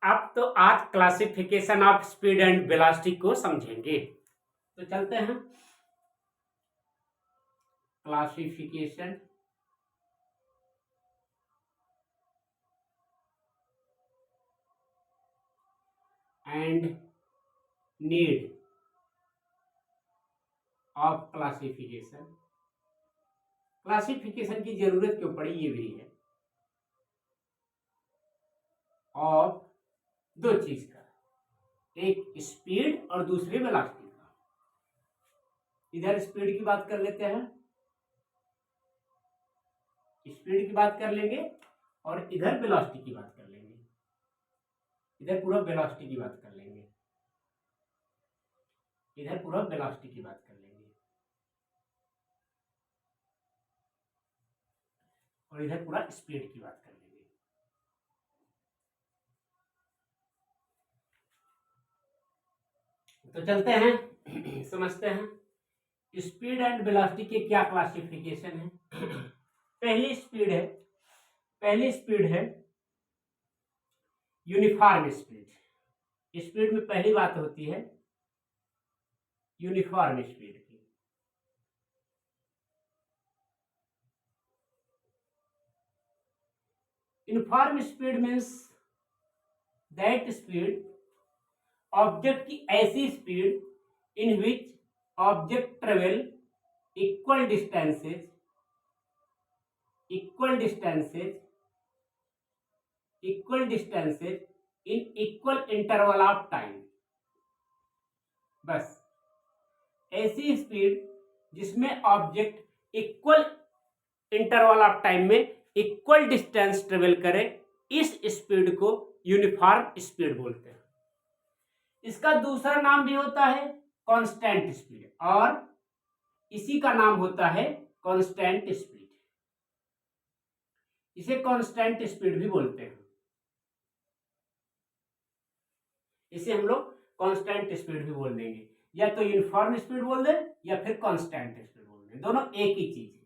अब तो आज classification of speed and velocity को समझेंगे। तो चलते हैं classification and need of classification. Classification की जरूरत क्यों पड़ी ये भी है, और दो चीज का, एक स्पीड और दूसरी वेलोसिटी का। इधर स्पीड की बात कर लेते हैं, स्पीड की बात कर लेंगे, और इधर वेलोसिटी की बात कर लेंगे। इधर पूरा वेलोसिटी की बात कर लेंगे, इधर पूरा वेलोसिटी की बात कर लेंगे, और इधर पूरा स्पीड की बात कर लेंगे। तो चलते हैं समझते हैं स्पीड एंड वेलोसिटी के क्या क्लासिफिकेशन है। पहली स्पीड है यूनिफॉर्म स्पीड। स्पीड में पहली बात होती है यूनिफॉर्म स्पीड की। Uniform speed means that speed, object की ऐसी speed in which object travel equal distances in equal interval of time. बस ऐसी स्पीड जिसमें object equal interval of time में इक्वल डिस्टेंस ट्रेवल करे, इस स्पीड को यूनिफॉर्म स्पीड बोलते हैं। इसका दूसरा नाम भी होता है कांस्टेंट स्पीड, और इसी का नाम होता है कांस्टेंट स्पीड। इसे कांस्टेंट स्पीड भी बोलते हैं। इसे हम लोग कांस्टेंट स्पीड भी बोल देंगे, या तो यूनिफॉर्म स्पीड बोल दें या फिर कांस्टेंट स्पीड बोल दें, दोनों एक ही चीज है।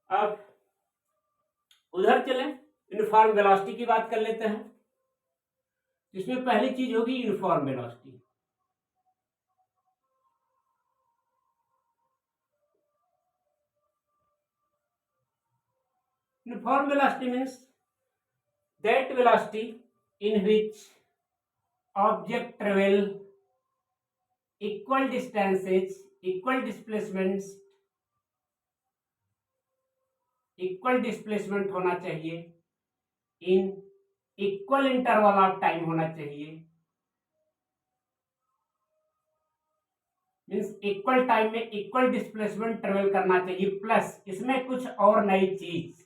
अब उधर चलें, यूनिफॉर्म वेलोसिटी की बात कर लेते हैं, जिसमें पहली चीज होगी uniform velocity. Uniform velocity means that velocity in which object travel equal distances, equal displacement होना चाहिए, in equal interval of time होना चाहिए, मीन्स इक्वल टाइम में इक्वल डिस्प्लेसमेंट ट्रेवल करना चाहिए, प्लस इसमें कुछ और नई चीज,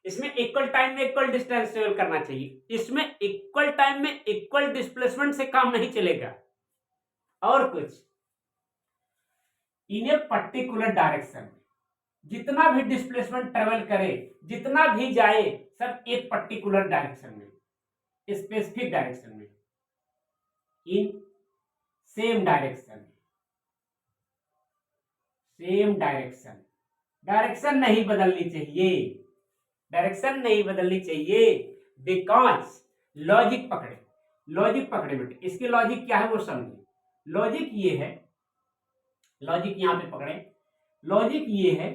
इसमें इक्वल टाइम में इक्वल डिस्टेंस ट्रेवल करना चाहिए। इसमें इक्वल टाइम में इक्वल डिस्प्लेसमेंट से काम नहीं चलेगा, और कुछ इन ए पर्टिकुलर डायरेक्शन, जितना भी डिस्प्लेसमेंट ट्रेवल करे, जितना भी जाए, सब एक पर्टिकुलर डायरेक्शन में, स्पेसिफिक डायरेक्शन में, इन सेम डायरेक्शन। डायरेक्शन नहीं बदलनी चाहिए, डायरेक्शन नहीं बदलनी चाहिए, बिकॉज लॉजिक पकड़े बेटे। इसकी लॉजिक क्या है वो समझे। लॉजिक ये है, लॉजिक यहां पे पकड़े, लॉजिक ये है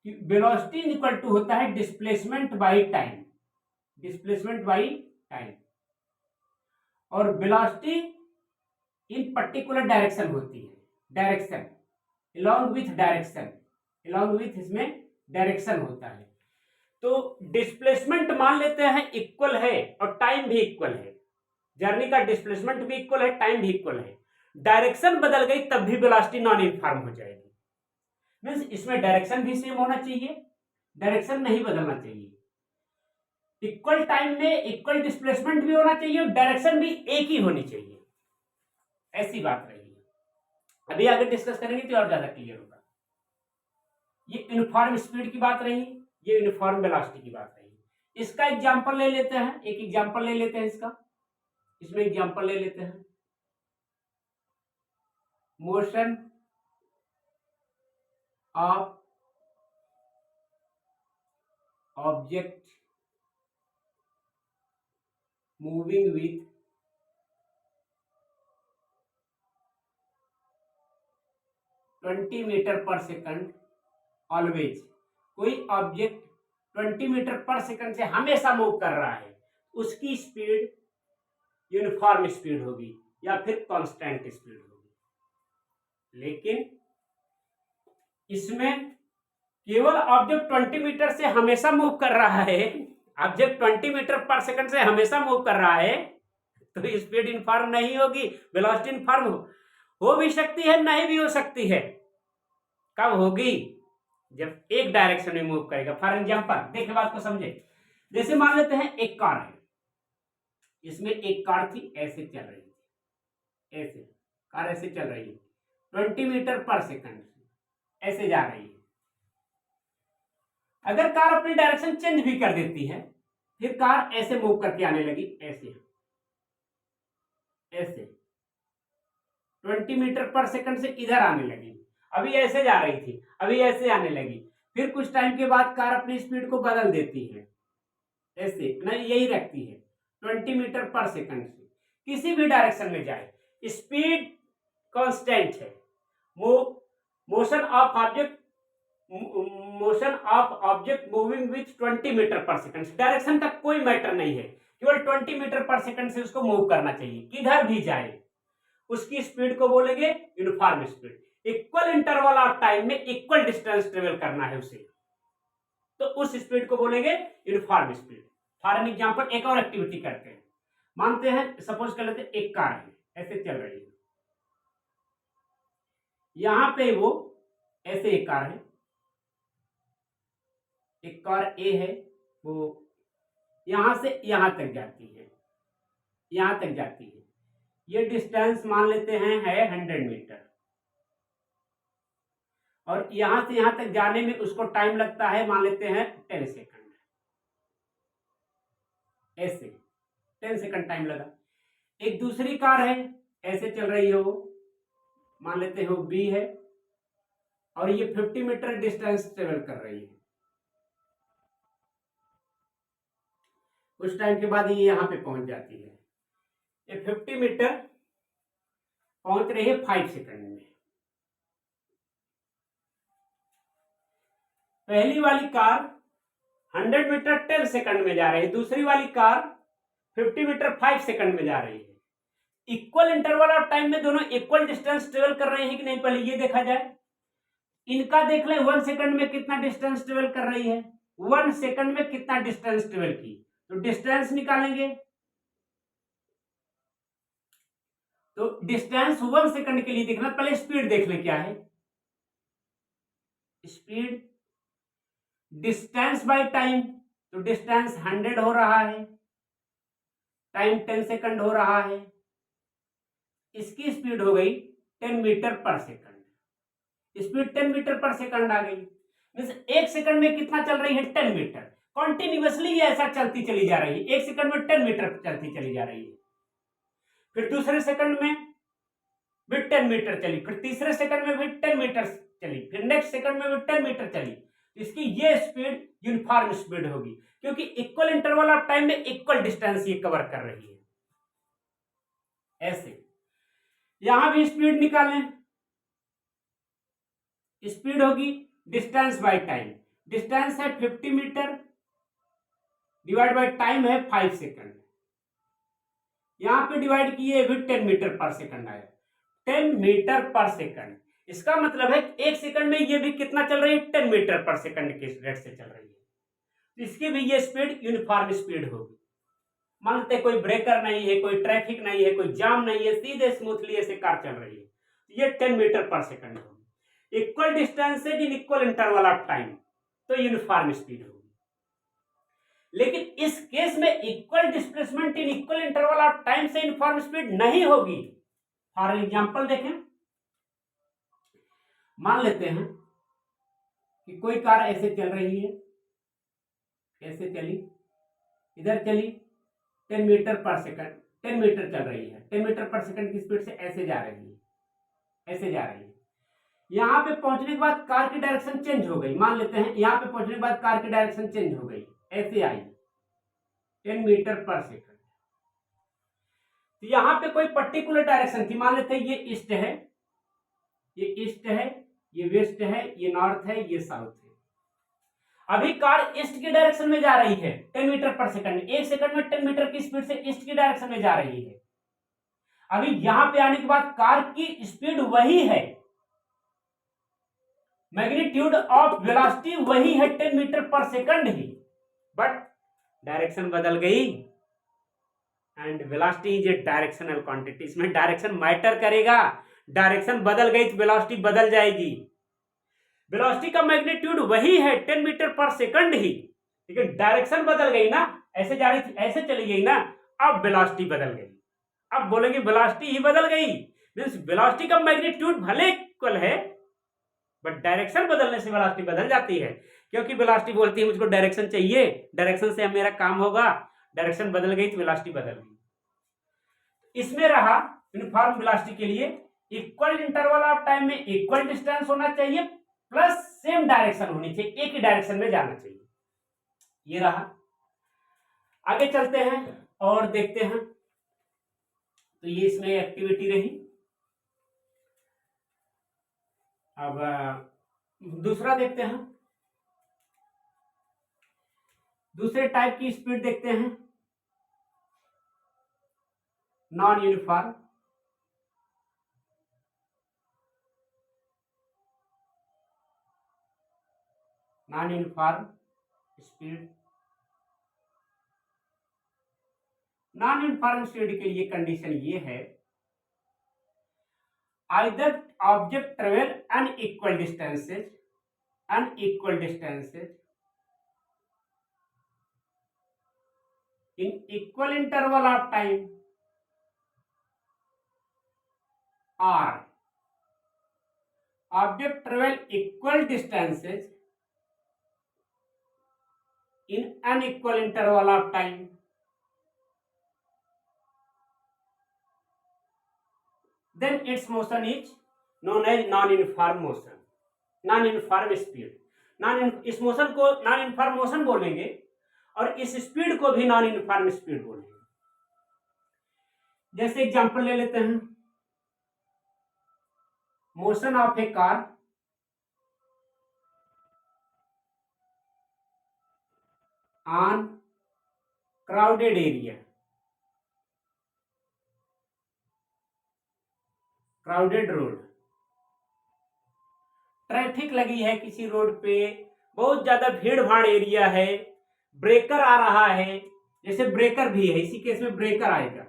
कि वेलोसिटी इक्वल टू होता है displacement by time, displacement by time, और वेलोसिटी इन पर्टिकुलर डायरेक्शन होती है, direction along with direction, along with इसमें डायरेक्शन होता है। तो डिस्प्लेसमेंट मान लेते हैं इक्वल है, और टाइम भी इक्वल है, जर्नी का डिस्प्लेसमेंट भी इक्वल है, टाइम भी इक्वल है। डायरेक्शन बदल गई तब भी वेलोसिटी नॉन यूनिफॉर्म हो जाएगी। मींस इसमें डायरेक्शन भी सेम होना चाहिए, डायरेक्शन नहीं बदलना चाहिए, इक्वल टाइम में इक्वल डिस्प्लेसमेंट भी होना चाहिए, और डायरेक्शन भी एक ही होनी चाहिए। ऐसी बात रही, अभी आगे डिस्कस करेंगे तो और ज्यादा क्लियर होगा। ये यूनिफॉर्म स्पीड की बात रही, ये यूनिफॉर्म वेलोसिटी की बात रही। इसका एग्जांपल ले लेते हैं, एक एग्जांपल ले लेते हैं इसका, इसमें एग्जांपल ले लेते हैं। Motion of object moving with 20 metre per second always. कोई ऑब्जेक्ट 20 मीटर पर सेकंड से हमेशा मूव कर रहा है, उसकी स्पीड यूनिफॉर्म स्पीड होगी या फिर कांस्टेंट स्पीड होगी। लेकिन इसमें केवल ऑब्जेक्ट 20 मीटर से हमेशा मूव कर रहा है, ऑब्जेक्ट 20 मीटर पर सेकंड से हमेशा मूव कर रहा है, तो स्पीड यूनिफॉर्म नहीं होगी, वेलोसिटी यूनिफॉर्म हो भी सकती है, नहीं भी हो सकती है। कब होगी? जब एक डायरेक्शन में मूव करेगा। फॉर एग्जांपल देखिए, बात को समझे। जैसे मान लेते हैं एक कार है, इसमें एक कार थी, ऐसे चल रही थी, ऐसे कार ऐसे चल रही है 20 मीटर पर सेकंड से ऐसे जा रही है। अगर कार अपनी डायरेक्शन चेंज भी कर देती है, फिर कार ऐसे मूव करके आने लगी, ऐसे ऐसे 20 मीटर पर सेकंड से इधर आने लगी, अभी ऐसे जा रही थी, अभी ऐसे आने लगी, फिर कुछ टाइम के बाद कार अपनी स्पीड को बदल देती है, ऐसे नहीं यही रखती है 20 मीटर पर सेकंड से किसी भी डायरेक्शन में जाए, स्पीड कांस्टेंट है। Motion of object moving with 20 metre per second. Direction का कोई मैटर नहीं है, केवल 20 मीटर पर सेकंड से उसको मूव करना चाहिए, किधर भी जाए उसकी स्पीड को बोलेंगे uniform speed. Equal interval of time में इक्वल डिस्टेंस ट्रेवल करना है उसे, तो उस स्पीड को बोलेंगे uniform speed. For an example एक और एक्टिविटी करते हैं। मानते हैं, सपोज कर लेते हैं एक कार है, ऐसे चल रही है, यहां पे वो ऐसे एक कार है, एक कार ए है, वो यहां से यहां तक जाती है, यहां तक जाती है। ये डिस्टेंस मान लेते हैं है 100 मीटर, और यहां से यहां तक जाने में उसको टाइम लगता है, मान लेते हैं 10 सेकंड, ऐसे 10 सेकंड टाइम लगा। एक दूसरी कार है, ऐसे चल रही है, वो मान लेते हैं वो बी है, और ये 50 मीटर डिस्टेंस ट्रेवल कर रही है। कुछ टाइम के बाद ये यहां पे पहुंच जाती है। ये 50 मीटर पहुंच रही है 5 सेकंड में। पहली वाली कार 100 मीटर 10 सेकंड में जा रही है, दूसरी वाली कार 50 मीटर 5 सेकंड में जा रही है। इक्वल इंटरवल ऑफ टाइम में दोनों इक्वल डिस्टेंस ट्रेवल कर रहे हैं कि नहीं, पहले ये देखा जाए। इनका देख लें 1 सेकंड में कितना डिस्टेंस ट्रेवल कर रही है, 1 सेकंड में कितना डिस्टेंस ट्रेवल की, तो डिस्टेंस निकालेंगे। तो डिस्टेंस 1 सेकंड के लिए देखना, पहले स्पीड देख लें क्या है। स्पीड डिस्टेंस बाय टाइम, तो डिस्टेंस 100 हो रहा है, टाइम 10 सेकंड हो रहा है, इसकी स्पीड हो गई 10 metre per second. Speed 10 metre per second आ गई, मींस 1 सेकंड में कितना चल रही है 10 मीटर। कॉन्टिन्यूअसली ये ऐसा चलती चली जा रही है, 1 सेकंड में 10 मीटर चलती चली जा रही है। फिर दूसरे सेकंड में भी 10 मीटर चली, फिर तीसरे सेकंड में भी 10 मीटर चली, फिर नेक्स्ट सेकंड में भी 10 मीटर चली। इसकी ये स्पीड यूनिफॉर्म स्पीड होगी, क्योंकि इक्वल इंटरवल ऑफ टाइम में इक्वल डिस्टेंस ये कवर कर रही है। ऐसे यहां भी स्पीड निकालें, स्पीड होगी डिस्टेंस बाय टाइम। डिस्टेंस है 50 मीटर डिवाइड बाय टाइम है 5 सेकंड, यहां पे डिवाइड किए भी 10 मीटर पर सेकंड आया, 10 मीटर पर सेकंड। इसका मतलब है 1 सेकंड में ये भी कितना चल रही है 10 मीटर पर सेकंड के रेट से चल रही है, तो इसकी भी ये स्पीड यूनिफॉर्म स्पीड होगी। मानते कोई ब्रेकर नहीं है, कोई ट्रैफिक नहीं है, कोई जाम नहीं है, सीधे स्मूथली ऐसे कार चल रही है, तो ये 10 मीटर पर सेकंड होगी। Equal distances in equal interval of time, तो यूनिफॉर्म स्पीड होगी। लेकिन इस केस में equal displacement in equal interval of time से यूनिफॉर्म स्पीड नहीं होगी। फॉर एग्जांपल देखें, मान लेते हैं कि कोई कार ऐसे चल रही है, ऐसे चली, इधर चली 10 मीटर पर सेकंड, 10 मीटर चल रही है, 10 मीटर पर सेकंड की स्पीड से ऐसे जा रही है, ऐसे जा रही है। यहां पे पहुंचने के बाद कार की डायरेक्शन चेंज हो गई, मान लेते हैं यहां पे पहुंचने के बाद कार की डायरेक्शन चेंज हो गई, ऐसे आई 10 मीटर पर सेकंड, तो यहां पे कोई पर्टिकुलर डायरेक्शन थी, मान लेते हैं ये ईस्ट है, ये ईस्ट है, ये वेस्ट है, ये नॉर्थ है, ये साउथ है। अभी कार ईस्ट की डायरेक्शन में जा रही है 10 मीटर पर सेकंड, 1 सेकंड में 10 मीटर की स्पीड से ईस्ट की डायरेक्शन में जा रही है। अभी यहां पे आने के बाद कार की स्पीड वही है, मैग्नीट्यूड ऑफ वेलोसिटी वही है 10 metre per second he, but direction बदल गई। And velocity is a directional quantity, इसमें डायरेक्शन मैटर करेगा। डायरेक्शन बदल गई तो वेलोसिटी बदल जाएगी। वेलोसिटी का मैग्नीट्यूड वही है 10 मीटर पर सेकंड ही, लेकिन डायरेक्शन बदल गई ना, ऐसे जा रही थी ऐसे चली गई ना, अब वेलोसिटी बदल गई। अब बोलेंगे वेलोसिटी ही बदल गई, मींस वेलोसिटी का मैग्नीट्यूड भले इक्वल है बट डायरेक्शन बदलने से वेलोसिटी बदल जाती है, क्योंकि वेलोसिटी बोलती है मुझको डायरेक्शन चाहिए, डायरेक्शन से अब मेरा काम होगा, डायरेक्शन बदल गई तो वेलोसिटी बदल गई। इसमें रहा यूनिफॉर्म वेलोसिटी के लिए इक्वल इंटरवल ऑफ टाइम में इक्वल डिस्टेंस होना चाहिए, प्लस सेम डायरेक्शन होनी चाहिए, एक ही डायरेक्शन में जाना चाहिए। ये रहा। आगे चलते हैं और देखते हैं। तो ये इसमें एक्टिविटी रही। अब दूसरा देखते हैं, दूसरे टाइप की स्पीड देखते हैं, non uniform. Non uniform speed, non uniform speed के लिए कंडीशन ये है, either object travel unequal distances, unequal distances in equal interval of time, or object travel equal distances in unequal interval of time, then its motion is known as non-uniform motion, non-uniform speed। इस motion को non uniform motion बोलेंगे और इस speed को भी non uniform speed बोलेंगे। जैसे example ले लेते हैं, motion of A car on crowded area, crowded road, traffic लगी है किसी रोड पे, बहुत ज्यादा भीड़ भाड़ एरिया है, ब्रेकर आ रहा है, जैसे ब्रेकर भी है, इसी केस में ब्रेकर आएगा,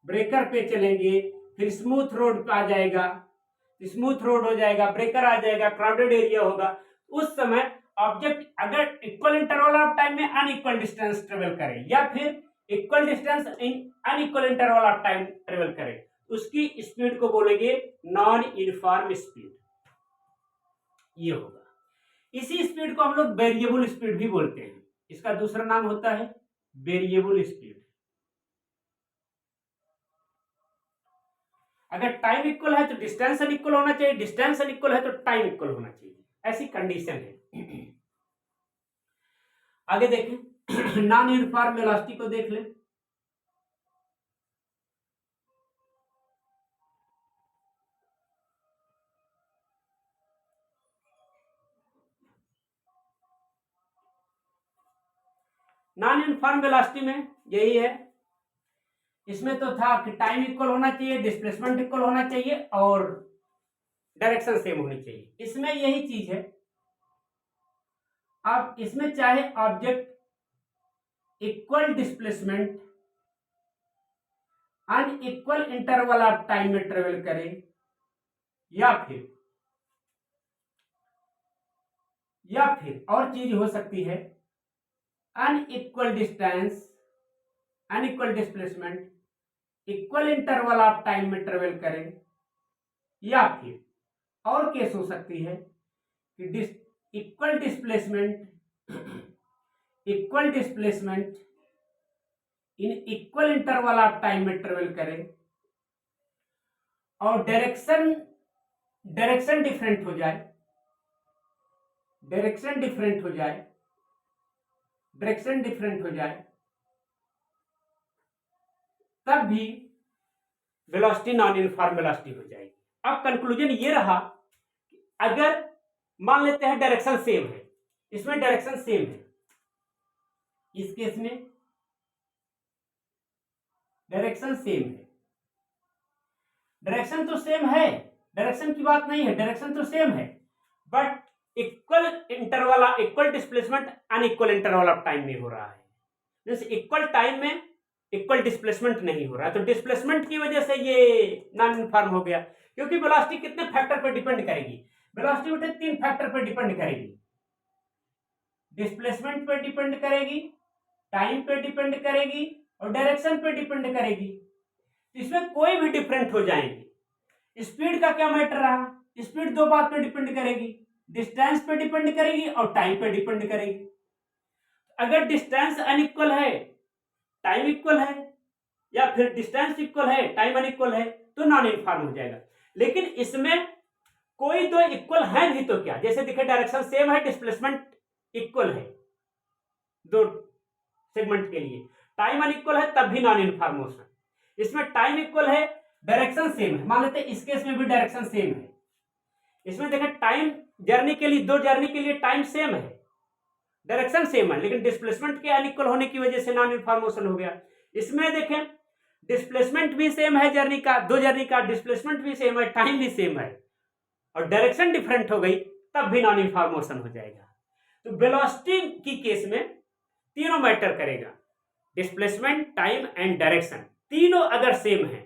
ब्रेकर पे चलेंगे, फिर स्मूथ रोड पे आ जाएगा, स्मूथ रोड हो जाएगा, ब्रेकर आ जाएगा, क्राउडेड एरिया होगा। उस समय ऑब्जेक्ट अगर इक्वल इंटरवल ऑफ टाइम में अनइक्वल डिस्टेंस ट्रेवल करे या फिर equal distance in unequal interval of time travel करे, उसकी स्पीड को बोलेंगे नॉन यूनिफॉर्म स्पीड। ये होगा। इसी स्पीड को हम लोग वेरिएबल स्पीड भी बोलते हैं, इसका दूसरा नाम होता है वेरिएबल स्पीड। अगर टाइम इक्वल है तो डिस्टेंस अनइक्वल होना चाहिए, डिस्टेंस अनइक्वल है तो टाइम इक्वल होना चाहिए, ऐसी कंडीशन है। आगे देखें, नॉन यूनिफॉर्म वेलोसिटी को देख लें। नॉन यूनिफॉर्म वेलोसिटी में यही है, इसमें तो था कि टाइम इक्वल होना चाहिए, डिस्प्लेसमेंट इक्वल होना चाहिए और डायरेक्शन सेम होनी चाहिए। इसमें यही चीज है। अब इसमें चाहे object equal displacement unequal interval of time में ट्रेवल करे या फिर और चीज हो सकती है, unequal distance, unequal displacement equal interval of time में ट्रेवल करे, या फिर और केस हो सकती है कि equal displacement in equal interval of time में ट्रेवल करे और डायरेक्शन डिफरेंट हो जाए, डायरेक्शन डिफरेंट हो जाए तब भी वेलोसिटी नॉन यूनिफॉर्म वेलोसिटी हो जाएगी। अब कंक्लूजन ये रहा, अगर मान लेते हैं डायरेक्शन सेम है, इसमें डायरेक्शन सेम है, इस केस में डायरेक्शन सेम है, डायरेक्शन तो सेम है, डायरेक्शन की बात नहीं है, डायरेक्शन तो सेम है, but equal interval, equal displacement unequal interval of time में हो रहा है। जैसे इक्वल टाइम में इक्वल डिस्प्लेसमेंट नहीं हो रहा है, तो डिस्प्लेसमेंट की वजह से ये नॉन यूनिफॉर्म हो गया। क्योंकि वेलोसिटी कितने फैक्टर पर डिपेंड करेगी, वेलोसिटी उठे 3 फैक्टर पर डिपेंड करेगी, डिस्प्लेसमेंट पर डिपेंड करेगी, टाइम पे डिपेंड करेगी और डायरेक्शन पे डिपेंड करेगी। इसमें कोई भी डिफरेंट हो जाएंगे। स्पीड का क्या मैटर रहा, स्पीड 2 बात पे डिपेंड करेगी, डिस्टेंस पे डिपेंड करेगी और टाइम पे डिपेंड करेगी। अगर डिस्टेंस अनइक्वल है, टाइम इक्वल है, या फिर डिस्टेंस इक्वल है, टाइम अनइक्वल है, तो नॉन यूनिफॉर्म हो जाएगा। लेकिन इसमें कोई दो इक्वल है भी तो क्या, जैसे देखिए डायरेक्शन सेम है, डिस्प्लेसमेंट इक्वल है दो सेगमेंट के लिए, टाइम अनइक्वल है तब भी नॉन यूनिफॉर्म मोशन। इसमें टाइम इक्वल है, डायरेक्शन सेम है, मान लेते हैं इस केस में भी डायरेक्शन सेम है, इसमें देखें टाइम जर्नी के लिए, दो जर्नी के लिए टाइम सेम है, डायरेक्शन सेम है, लेकिन डिस्प्लेसमेंट के अनइक्वल होने की वजह से नॉन यूनिफॉर्म मोशन हो गया। इसमें देखें डिस्प्लेसमेंट भी सेम है जर्नी का, दो जर्नी का डिस्प्लेसमेंट भी सेम है, टाइम भी सेम है और डायरेक्शन डिफरेंट हो गई, तब भी नॉन यूनिफॉर्म मोशन हो जाएगा। तो वेलोसिटी की केस में तीनों मैटर करेगा, डिस्प्लेसमेंट, टाइम एंड डायरेक्शन, तीनों अगर सेम है,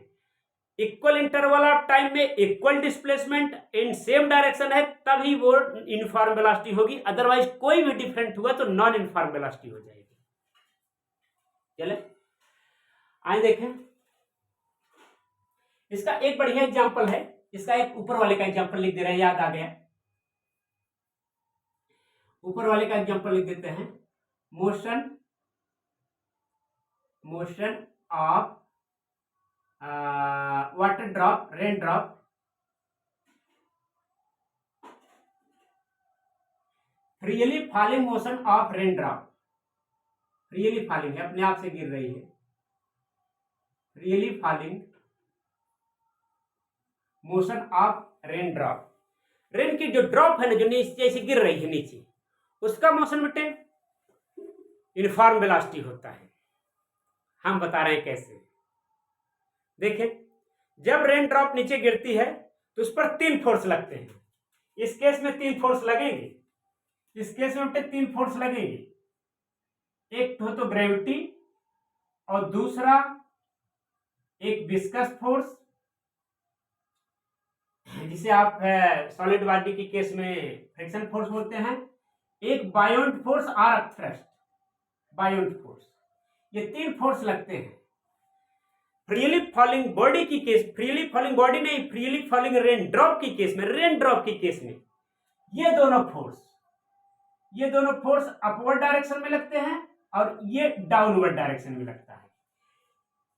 इक्वल इंटरवल ऑफ टाइम में equal displacement in same direction है, तभी वो यूनिफॉर्म वेलोसिटी होगी। अदरवाइज कोई भी डिफरेंट हुआ तो नॉन यूनिफॉर्म वेलोसिटी हो जाएगी। चले आए देखें, इसका एक बढ़िया एग्जांपल है, इसका एक ऊपर वाले का एग्जांपल लिख दे रहे हैं, याद आ गया, ऊपर वाले का एग्जांपल लिख देते हैं, motion of water drop, rain drop freely falling motion of rain drop, freely falling है, अपने आप से गिर रही है, freely falling motion of rain drop, rain की जो ड्रॉप है ना, जो नीचे से गिर रही है नीचे, उसका मोशन बेटे यूनिफॉर्म वेलोसिटी होता है। हम बता रहे हैं कैसे, देखिए जब रेन ड्रॉप नीचे गिरती है तो उस पर 3 फोर्स लगते हैं, इस केस में 3 फोर्स लगेंगे, इस केस में बेटे 3 फोर्स लगेंगे, एक तो ग्रेविटी और दूसरा एक विस्कस फोर्स, जिसे आप सॉलिड बॉडी के केस में फ्रिक्शन फोर्स बोलते हैं, एक बायोंट फोर्स और थ्रस्ट, बायोंट फोर्स, ये 3 फोर्स लगते हैं। फ्रीली फॉलिंग बॉडी की केस, फ्रीली फॉलिंग बॉडी नहीं, फ्रीली फॉलिंग रेन ड्रॉप की केस में, रेन ड्रॉप की केस में ये दोनों फोर्स अपवर्ड डायरेक्शन में लगते हैं और ये डाउनवर्ड डायरेक्शन में लगता है।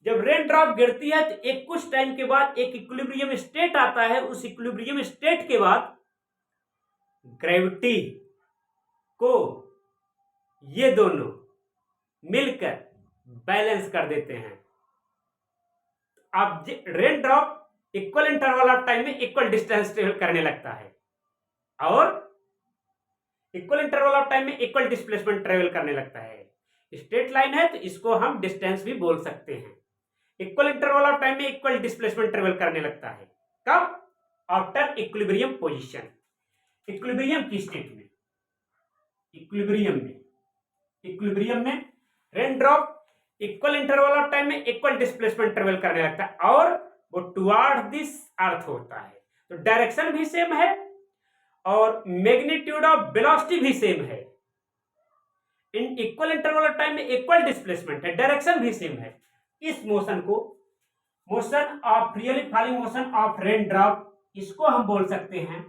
जब रेन ड्रॉप गिरती है तो एक कुछ टाइम के बाद एक इक्विलिब्रियम स्टेट आता है, उस इक्विलिब्रियम स्टेट के बाद ग्रेविटी को ये दोनों मिलकर बैलेंस कर देते हैं। अब rain drop equal interval of time में इक्वल डिस्टेंस ट्रेवल करने लगता है और इक्वल इंटरवल ऑफ टाइम में इक्वल डिस्प्लेसमेंट ट्रेवल करने लगता है। स्ट्रेट लाइन है तो इसको हम डिस्टेंस भी बोल सकते हैं। इक्वल इंटरवल ऑफ टाइम में इक्वल डिस्प्लेसमेंट ट्रेवल करने लगता है, कब? आफ्टर इक्विलिब्रियम पोजीशन, इक्विलिब्रियम की स्टेट में, इक्विलिब्रियम में rain drop equal interval of time में इक्वल डिस्प्लेसमेंट ट्रेवल करने लगता है और वो टुवार्ड दिस अर्थ होता है। तो डायरेक्शन भी सेम है और मैग्नीट्यूड ऑफ वेलोसिटी भी सेम है। In equal interval of time में इक्वल डिस्प्लेसमेंट है, डायरेक्शन भी सेम है। इस मोशन को motion of freely falling motion of rain drop, इसको हम बोल सकते हैं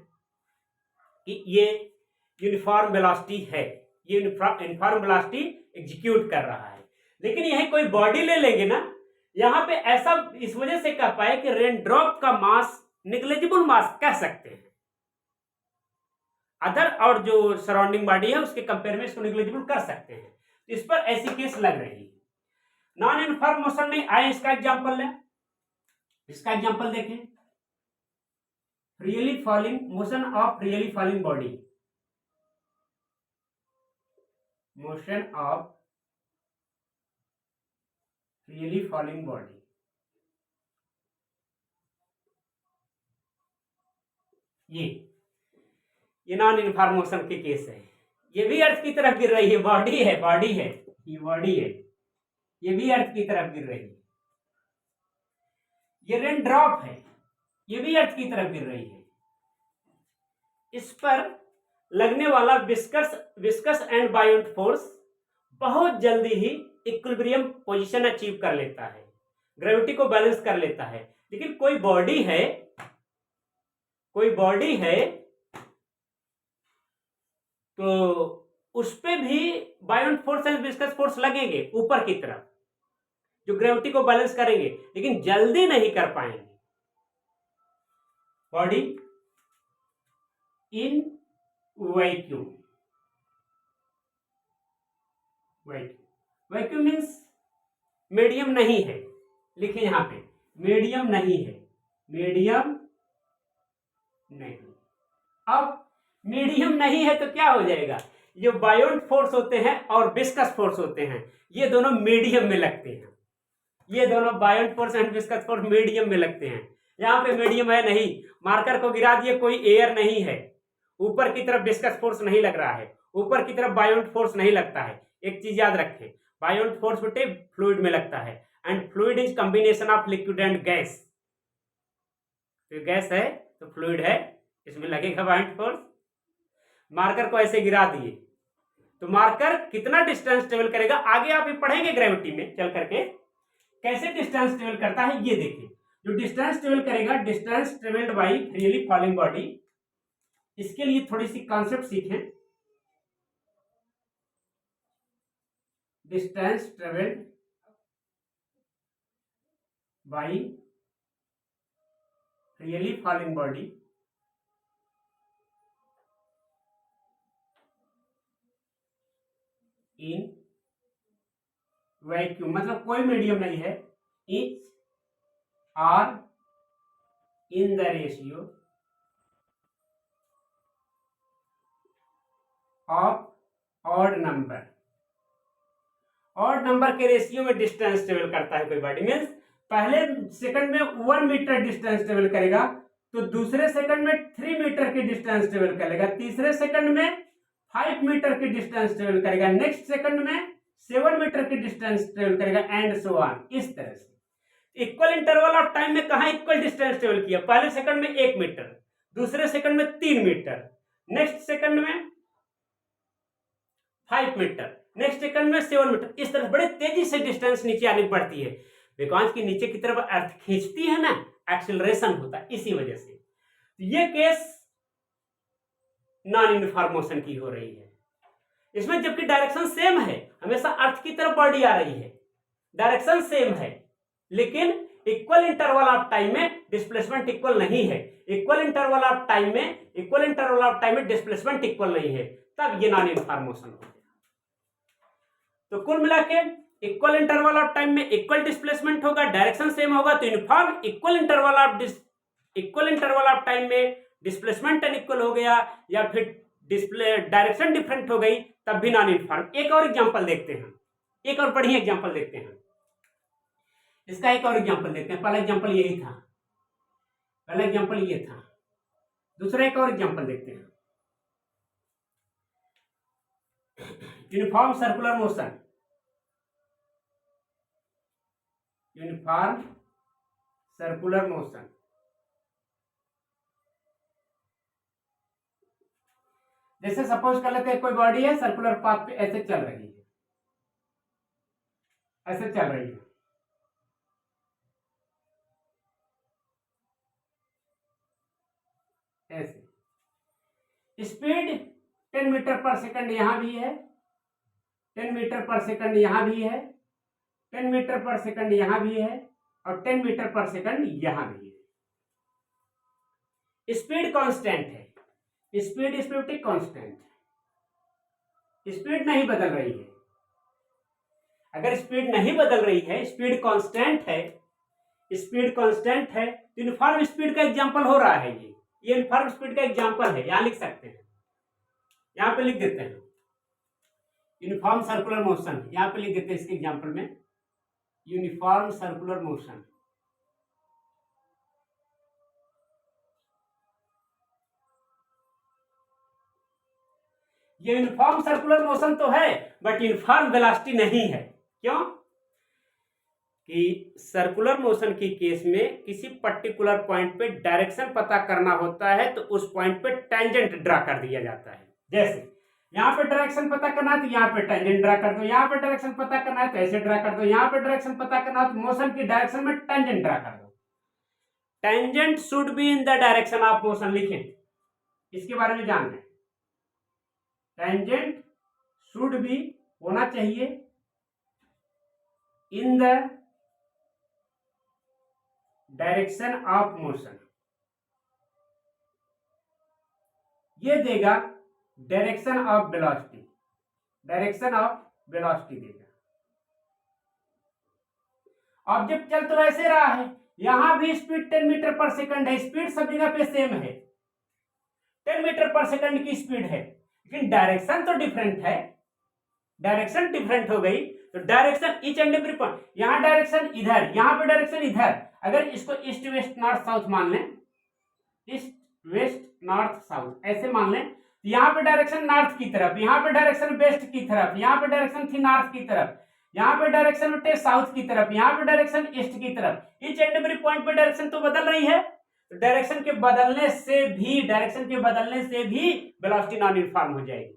कि ये यूनिफॉर्म वेलोसिटी है, ये यूनिफॉर्म वेलोसिटी एग्जीक्यूट कर रहा है। लेकिन यही कोई बॉडी ले लेंगे ना, यहां पे ऐसा इस वजह से कह पाए कि रेन ड्रॉप का मास निग्लेजिबल मास कह सकते हैं, अदर और जो सराउंडिंग बॉडी है उसके कंपेयर में इसको निग्लेजिबल कर सकते हैं। इस पर ऐसी केस लग रही है। नॉन यूनिफॉर्म मोशन में आए, इसका एग्जांपल लें, इसका एग्जांपल देखें, freely falling motion of freely falling body, motion of freely falling body, ये नॉन यूनिफॉर्म मोशन के केस है। ये भी अर्थ की तरफ गिर रही है, बॉडी है, बॉडी है, ये बॉडी है, ये भी अर्थ की तरफ गिर रही है। ये रेन ड्रॉप है, ये भी अर्थ की तरफ गिर रही है। इस पर लगने वाला विस्कस एंड बायोंट फोर्स बहुत जल्दी ही इक्विलिब्रियम पोजीशन अचीव कर लेता है, ग्रेविटी को बैलेंस कर लेता है। लेकिन कोई बॉडी है, कोई बॉडी है तो उस पे भी बायोंट फोर्स एंड विस्कस फोर्स लगेंगे ऊपर की तरफ, जो ग्रेविटी को बैलेंस करेंगे, लेकिन जल्दी नहीं कर पाएंगे। Body in vacuum, vacuum means medium नहीं है, लिखिए यहां पे मीडियम नहीं है, मीडियम नहीं। अब मीडियम नहीं है तो क्या हो जाएगा, जो बायोंट फोर्स होते हैं और विस्कस फोर्स होते हैं, ये दोनों मीडियम में लगते हैं, ये दोनों बायोंट force and viscous force medium में लगते हैं। यहां पे मीडियम है नहीं, मार्कर को गिरा दिए, कोई एयर नहीं है, ऊपर की तरफ विस्कस फोर्स नहीं लग रहा है, ऊपर की तरफ बायोंट फोर्स नहीं लगता है। एक चीज याद रखें, बायोंट फोर्स बेटे फ्लूइड में लगता है, and fluid is combination of liquid and gas. तो गैस है तो फ्लूइड है, इसमें लगेगा बायोंट फोर्स। मार्कर को ऐसे गिरा दिए तो मार्कर कितना डिस्टेंस ट्रेवल करेगा, आगे आप ये पढ़ेंगे ग्रेविटी में चल करके कैसे डिस्टेंस ट्रेवल करता है। ये देखिए, जो डिस्टेंस ट्रेवल करेगा, distance travelled by freely falling body, इसके लिए थोड़ी सी कॉन्सेप्ट सीखें। Distance travelled by freely falling body in vacuum, मतलब कोई मीडियम नहीं है, each are in the ratio of odd number, odd number के रेशियो में डिस्टेंस ट्रेवल करता है कोई बॉडी। मीन्स पहले सेकंड में 1 मीटर डिस्टेंस ट्रेवल करेगा, तो दूसरे सेकंड में 3 मीटर की डिस्टेंस ट्रेवल करेगा, तीसरे सेकंड में 5 मीटर की डिस्टेंस ट्रेवल करेगा, नेक्स्ट सेकंड में 7 मीटर की डिस्टेंस ट्रेवल करेगा, एंड सो ऑन। इस तरह से इक्वल इंटरवल ऑफ टाइम में कहा इक्वल डिस्टेंस ट्रेवल किया, पहले सेकंड में 1 मीटर, दूसरे सेकंड में 3 मीटर, नेक्स्ट सेकंड में 5 मीटर, नेक्स्ट सेकंड में 7 मीटर। इस तरह बड़े तेजी से डिस्टेंस नीचे आने बढ़ती है, बिकॉज की नीचे की तरफ अर्थ खींचती है ना, एक्सेलरेशन होता है, इसी वजह से। ये केस नॉन यूनिफॉर्म मोशन की हो रही है। इसमें जबकि डायरेक्शन सेम है, हमेशा अर्थ की तरफ बॉडी आ रही है, डायरेक्शन सेम है, लेकिन इक्वल इंटरवल ऑफ टाइम में डिस्प्लेसमेंट इक्वल नहीं है, इक्वल इंटरवल ऑफ टाइम में डिस्प्लेसमेंट इक्वल नहीं है, तब ये नॉन यूनिफॉर्म मोशन हो गया। तो कुल मिला के इक्वल इंटरवल ऑफ टाइम में इक्वल डिस्प्लेसमेंट होगा, डायरेक्शन सेम होगा तो uniform, equal interval of time में डिस्प्लेसमेंट अनइक्वल हो गया, या फिर डायरेक्शन डिफरेंट हो गई, तब भी नॉन यूनिफॉर्म। एक और एग्जांपल देखते हैं, एक और बढ़िया एग्जांपल देखते हैं, इसका एक और एग्जांपल देखते हैं। पहला एग्जांपल यही था, पहला एग्जांपल ये था, दूसरा एक और एग्जांपल देखते हैं। Uniform circular motion, uniform circular motion. जैसे सपोज कर लेते हैं कोई बॉडी है, सर्कुलर पाथ पे ऐसे चल रही है, ऐसे चल रही है, ऐसे स्पीड 10 मीटर पर सेकंड यहां भी है, 10 मीटर पर सेकंड यहां भी है, 10 मीटर पर सेकंड यहां भी है, और 10 मीटर पर सेकंड यहां भी है। स्पीड कांस्टेंट है, स्पीड कांस्टेंट, स्पीड नहीं बदल रही है। अगर स्पीड नहीं बदल रही है, स्पीड कांस्टेंट है, स्पीड कांस्टेंट है, तो यूनिफॉर्म स्पीड का एग्जांपल हो रहा है। ये यूनिफॉर्म स्पीड का एग्जांपल है, यहां लिख सकते हैं, यहां पे लिख देते हैं यूनिफॉर्म सर्कुलर मोशन, यहां पे लिख देते हैं इसके एग्जांपल में यूनिफॉर्म सर्कुलर मोशन। ये यूनिफॉर्म सर्कुलर मोशन तो है, बट यूनिफॉर्म वेलोसिटी नहीं है। क्यों? कि सर्कुलर मोशन की केस में किसी पर्टिकुलर पॉइंट पे डायरेक्शन पता करना होता है, तो उस पॉइंट पे टेंजेंट ड्रा कर दिया जाता है। जैसे यहाँ पे डायरेक्शन पता करना है तो यहाँ पे टेंजेंट ड्रा कर दो, यहाँ पे डायरेक्शन पता करना है तो ऐसे ड्रा कर दो, यहाँ पे डायरेक्शन पता करना है तो मोशन की डायरेक्शन में टेंजेंट ड्रा कर दो। Tangent should be in the direction of motion, लिखें, इसके बारे में जान लें। टेंजेंट शुड बी होना चाहिए in the direction of motion. ये देगा direction of velocity, direction of velocity देगा। ऑब्जेक्ट चल तो ऐसे रहा है, यहां भी स्पीड 10 मीटर पर सेकंड है, स्पीड सब जगह पे सेम है, 10 मीटर पर सेकंड की स्पीड है, लेकिन डायरेक्शन तो डिफरेंट है, डायरेक्शन डिफरेंट हो गई। तो direction each and every point, यहां डायरेक्शन इधर, यहां पे डायरेक्शन इधर, अगर इसको ईस्ट वेस्ट नॉर्थ साउथ मान लें, ईस्ट वेस्ट नॉर्थ साउथ ऐसे मान लें, तो यहाँ पे डायरेक्शन नॉर्थ की तरफ, यहाँ पे डायरेक्शन वेस्ट की तरफ, यहाँ पे डायरेक्शन थी नॉर्थ की तरफ, यहाँ पे डायरेक्शन थे साउथ की तरफ, यहाँ पे डायरेक्शन ईस्ट की तरफ, ईच एंड एवरी पॉइंट पे डायरेक्शन तो बदल रही है। तो डायरेक्शन के बदलने से भी वेलोसिटी नॉन यूनिफॉर्म हो जाएगी।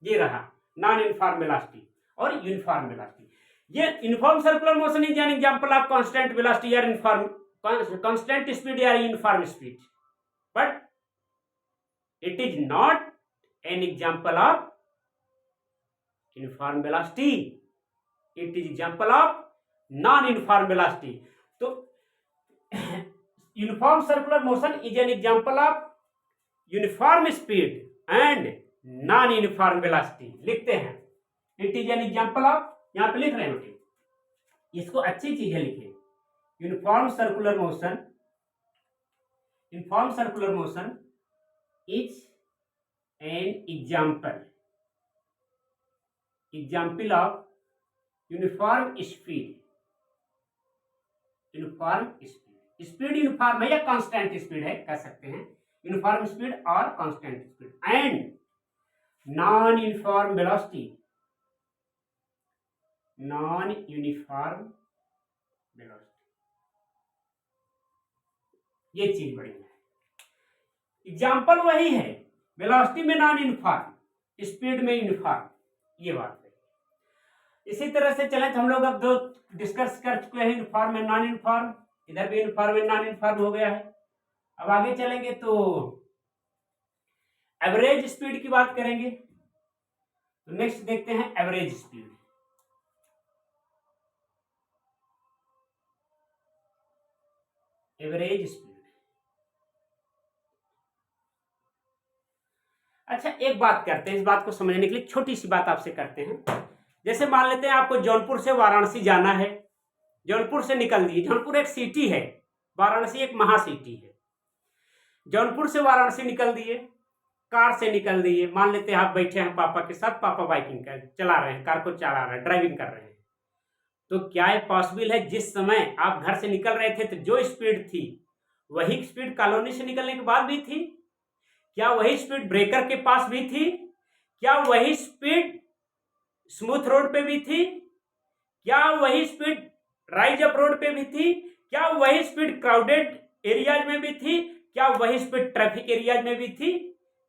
ये रहा नॉन यूनिफॉर्म वेलोसिटी और यूनिफॉर्म वेलोसिटी। ये uniform circular motion is an example of constant velocity या यूनिफॉर्म कांस्टेंट स्पीड या uniform speed, but it is not an example of uniform velocity, it is example of non uniform velocity. तो uniform circular motion is an example of uniform speed and non uniform velocity. लिखते हैं it is an example of, यहां पे लिख रहे हैं, इसको अच्छी चीजें लिखिए। Uniform circular motion, uniform circular motion is an example of uniform speed, uniform speed, speed uniform है या कांस्टेंट स्पीड है, कह सकते हैं यूनिफॉर्म स्पीड और constant speed, and non uniform velocity, non uniform velocity. ये चीज बड़ी है, एग्जाम्पल वही है, वेलोसिटी में नॉन यूनिफॉर्म, स्पीड में यूनिफॉर्म, ये बात है। इसी तरह से चले तो हम लोग अब दो डिस्कस कर चुके हैं, यूनिफॉर्म एंड नॉन यूनिफॉर्म, इधर भी यूनिफॉर्म एंड नॉन यूनिफॉर्म हो गया है। अब आगे चलेंगे तो एवरेज स्पीड की बात करेंगे। तो नेक्स्ट देखते हैं एवरेज स्पीड। एवरेज स्पीड, अच्छा एक बात करते हैं, इस बात को समझने के लिए छोटी सी बात आपसे करते हैं। जैसे मान लेते हैं आपको जौनपुर से वाराणसी जाना है, जौनपुर से निकल दिए, जौनपुर एक सिटी है, वाराणसी एक महासिटी है। जौनपुर से वाराणसी निकल दिए, कार से निकल दिए, मान लेते हैं आप बैठे हैं पापा के साथ, पापा बाइकिंग चला रहे हैं, कार को चला रहे हैं, ड्राइविंग कर रहे हैं। तो क्या ये पॉसिबल है जिस समय आप घर से निकल रहे थे तो जो स्पीड थी वही स्पीड कॉलोनी से निकलने के बाद भी थी? क्या वही स्पीड ब्रेकर के पास भी थी? क्या वही स्पीड स्मूथ रोड पे भी थी? क्या वही स्पीड राइज अप रोड पे भी थी? क्या वही स्पीड क्राउडेड एरियाज में भी थी? क्या वही स्पीड ट्रैफिक एरियाज में भी थी?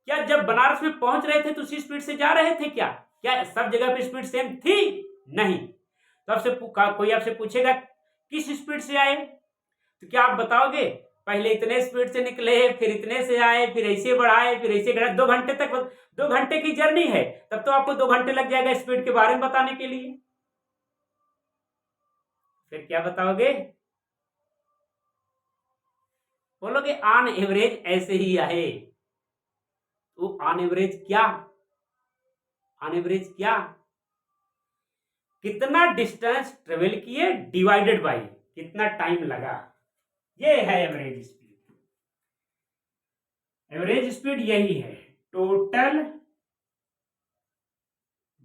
क्या जब बनारस में पहुंच रहे थे तो उसी स्पीड से जा रहे थे? क्या सब जगह पे स्पीड सेम थी? नहीं। तो आपसे कोई आपसे पूछेगा किस स्पीड से आए, तो क्या आप बताओगे पहले इतने स्पीड से निकले, फिर इतने से आए, फिर ऐसे बढ़ाए, फिर ऐसे बढ़ाए? 2 घंटे तक, 2 घंटे की जर्नी है, तब तो आपको 2 घंटे लग जाएगा स्पीड के बारे में बताने के लिए। फिर क्या बताओगे? बोलोगे ऑन एवरेज ऐसे ही आए। तो ऑन एवरेज क्या? ऑन एवरेज क्या? कितना डिस्टेंस ट्रेवल किए डिवाइडेड बाय कितना टाइम लगा, ये है एवरेज स्पीड। एवरेज स्पीड यही है, total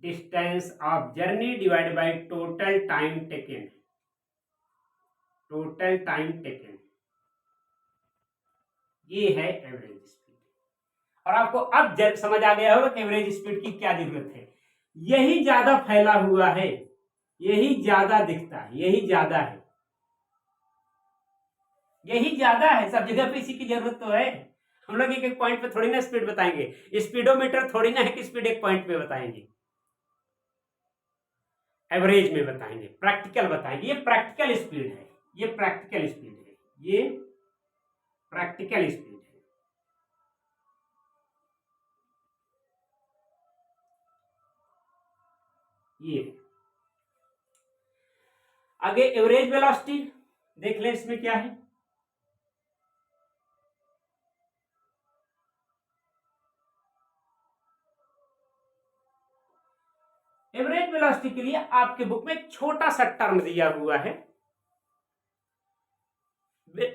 distance of journey divide by total time taken, total time taken, ये है एवरेज स्पीड। और आपको अब समझ आ गया होगा कि एवरेज स्पीड की क्या जरूरत है। यही ज्यादा फैला हुआ है, यही ज्यादा दिखता है, यही ज्यादा है, यही ज्यादा है, सब जगह पे इसी की जरूरत तो है। हम लोग एक एक पॉइंट पे थोड़ी ना स्पीड बताएंगे, स्पीडोमीटर थोड़ी ना है कि स्पीड एक पॉइंट पे बताएंगे, एवरेज में बताएंगे, प्रैक्टिकल बताएंगे। ये प्रैक्टिकल स्पीड है, ये प्रैक्टिकल स्पीड है, ये प्रैक्टिकल स्पीड है। ये आगे एवरेज वेलोसिटी देख ले, इसमें क्या है। एवरेज वेलोसिटी के लिए आपके बुक में एक छोटा सा टर्म दिया हुआ है,